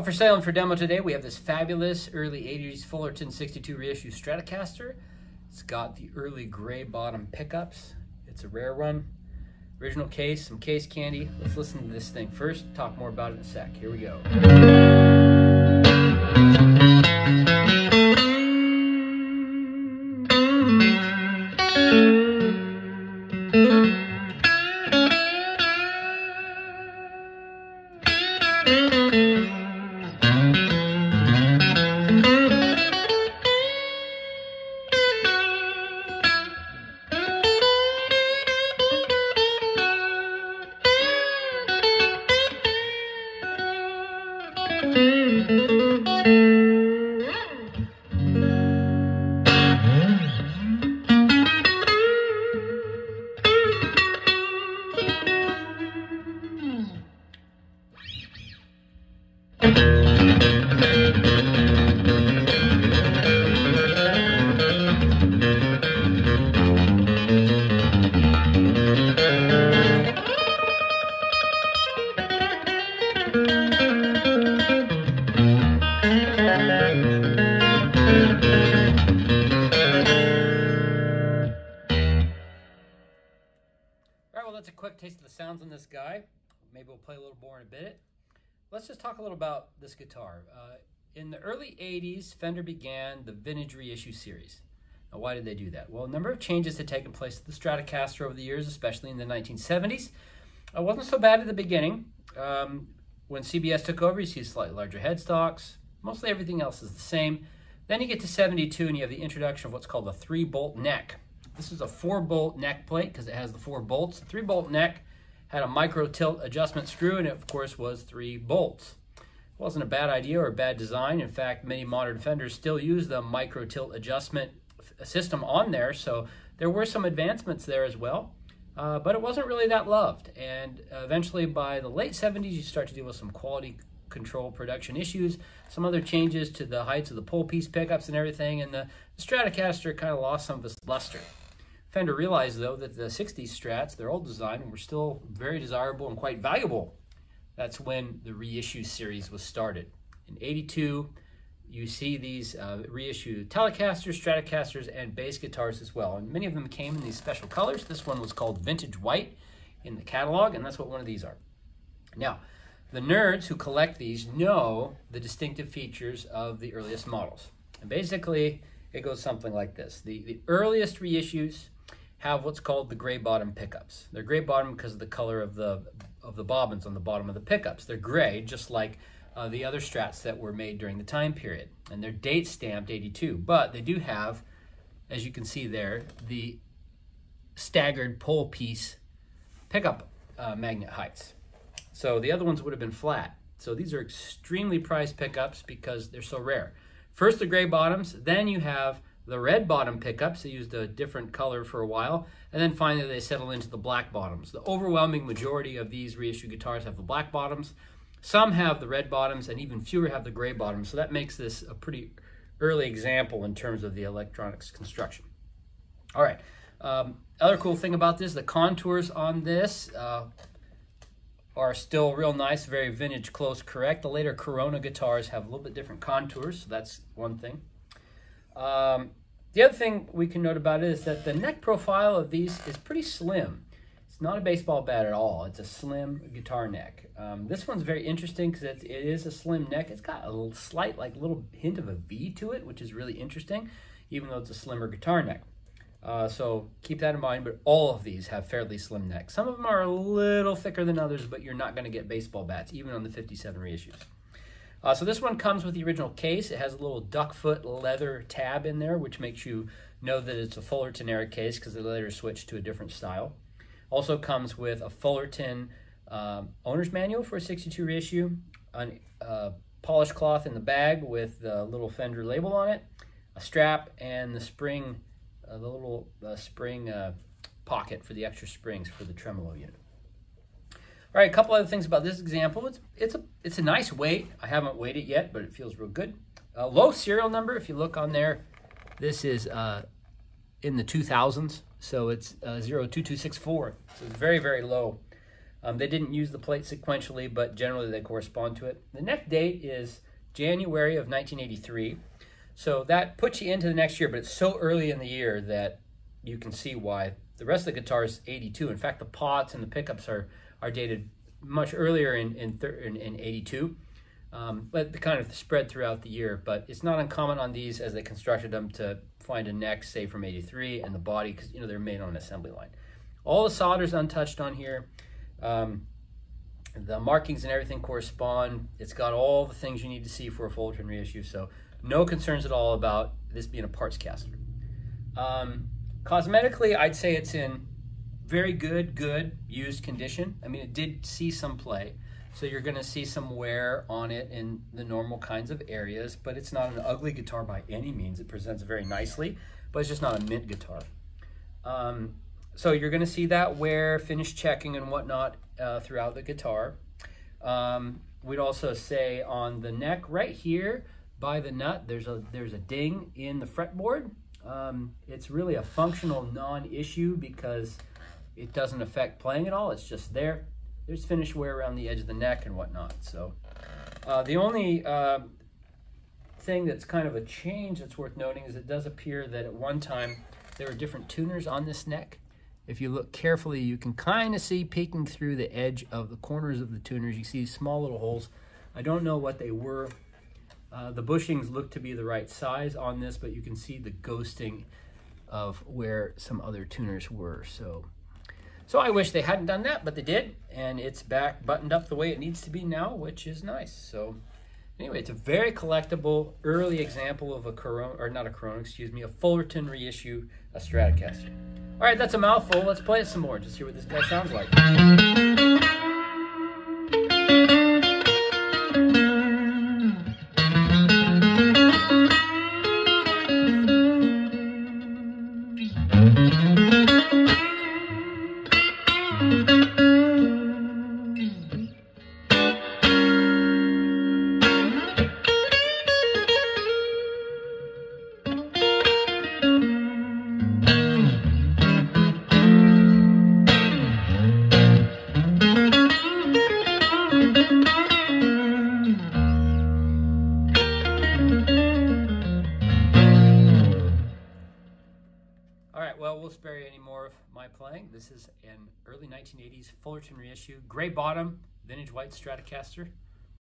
For sale and for demo today, we have this fabulous early 80s Fullerton 62 reissue Stratocaster. It's got the early gray bottom pickups. It's a rare one. Original case, some case candy. Let's listen to this thing first, talk more about it in a sec. Here we go. Well, that's a quick taste of the sounds on this guy. Maybe we'll play a little more in a bit. Let's just talk a little about this guitar. In the early 80s, Fender began the vintage reissue series. Now, why did they do that? Well, a number of changes had taken place to the Stratocaster over the years, especially in the 1970s. It wasn't so bad at the beginning. When CBS took over, you see slightly larger headstocks. Mostly everything else is the same. Then you get to 72 and you have the introduction of what's called a 3-bolt neck. This is a 4-bolt neck plate because it has the 4 bolts. The 3-bolt neck had a micro tilt adjustment screw, and it, of course, was 3 bolts. It wasn't a bad idea or a bad design. In fact, many modern Fenders still use the micro tilt adjustment system on there, so there were some advancements there as well. But it wasn't really that loved. And eventually, by the late 70s, you start to deal with some quality control production issues, some other changes to the heights of the pole piece pickups and everything, and the Stratocaster kind of lost some of its luster. Fender realized, though, that the 60s Strats, their old design, were still very desirable and quite valuable. That's when the reissue series was started. In '82, you see these reissue Telecasters, Stratocasters, and bass guitars as well. And many of them came in these special colors. This one was called Vintage White in the catalog, and that's what one of these are. Now, the nerds who collect these know the distinctive features of the earliest models. And basically, it goes something like this. The earliest reissues have what's called the gray bottom pickups. They're gray bottom because of the color of the bobbins on the bottom of the pickups. They're gray, just like the other Strats that were made during the time period. And they're date stamped 82, but they do have, as you can see there, the staggered pole piece pickup magnet heights. So the other ones would have been flat. So these are extremely prized pickups because they're so rare. First the gray bottoms, then you have the red bottom pickups. They used a different color for a while, and then finally they settle into the black bottoms. The overwhelming majority of these reissue guitars have the black bottoms. Some have the red bottoms, and even fewer have the gray bottoms. So that makes this a pretty early example in terms of the electronics construction. All right, other cool thing about this, the contours on this are still real nice, very vintage, close, correct. The later Corona guitars have a little bit different contours, so that's one thing. The other thing we can note about it is that the neck profile of these is pretty slim. It's not a baseball bat at all. It's a slim guitar neck. This one's very interesting because it is a slim neck. It's got a slight, little hint of a V to it, which is really interesting, even though it's a slimmer guitar neck. So keep that in mind, but all of these have fairly slim necks. Some of them are a little thicker than others, but you're not going to get baseball bats, even on the 57 reissues. So this one comes with the original case. It has a little duckfoot leather tab in there, which makes you know that it's a Fullerton era case because they later switched to a different style. Also comes with a Fullerton owner's manual for a 62 reissue, a polished cloth in the bag with the little Fender label on it, a strap, and the spring, spring pocket for the extra springs for the tremolo unit. All right, a couple other things about this example. It's a nice weight. I haven't weighed it yet, but it feels real good. Low serial number. If you look on there, this is in the 2000s, so it's 02264. So it's very, very low They didn't use the plate sequentially, but generally they correspond to it. The neck date is January of 1983. So that puts you into the next year, but it's so early in the year that you can see why. The rest of the guitar is 82. In fact, the pots and the pickups are dated much earlier in 82. But kind of spread throughout the year. But it's not uncommon on these, as they constructed them, to find a neck, say, from 83, and the body, because they're made on an assembly line. All the solder's untouched on here. The markings and everything correspond. It's got all the things you need to see for a Fullerton reissue, so no concerns at all about this being a parts caster. Cosmetically, I'd say it's in very good used condition. I mean, it did see some play, so you're going to see some wear on it in the normal kinds of areas, but it's not an ugly guitar by any means. It presents very nicely, but it's just not a mint guitar. So you're going to see that wear, finish checking and whatnot throughout the guitar. We'd also say on the neck right here by the nut, there's a ding in the fretboard. It's really a functional non-issue because it doesn't affect playing at all. It's just there. There's finish wear around the edge of the neck and whatnot. So the only thing that's kind of a change that's worth noting is it does appear that at one time there were different tuners on this neck. If you look carefully, you can kind of see peeking through the edge of the corners of the tuners. You see small little holes. I don't know what they were. The bushings look to be the right size on this, but you can see the ghosting of where some other tuners were. So I wish they hadn't done that, but they did, and it's back buttoned up the way it needs to be now, which is nice. So anyway, it's a very collectible early example of a Corona, or not a Corona, excuse me, a Fullerton reissue, a Stratocaster. All right, that's a mouthful. Let's play it some more. Just hear what this guy sounds like. Well, we'll spare you any more of my playing. This is an early 1980s Fullerton reissue, gray bottom, vintage white Stratocaster.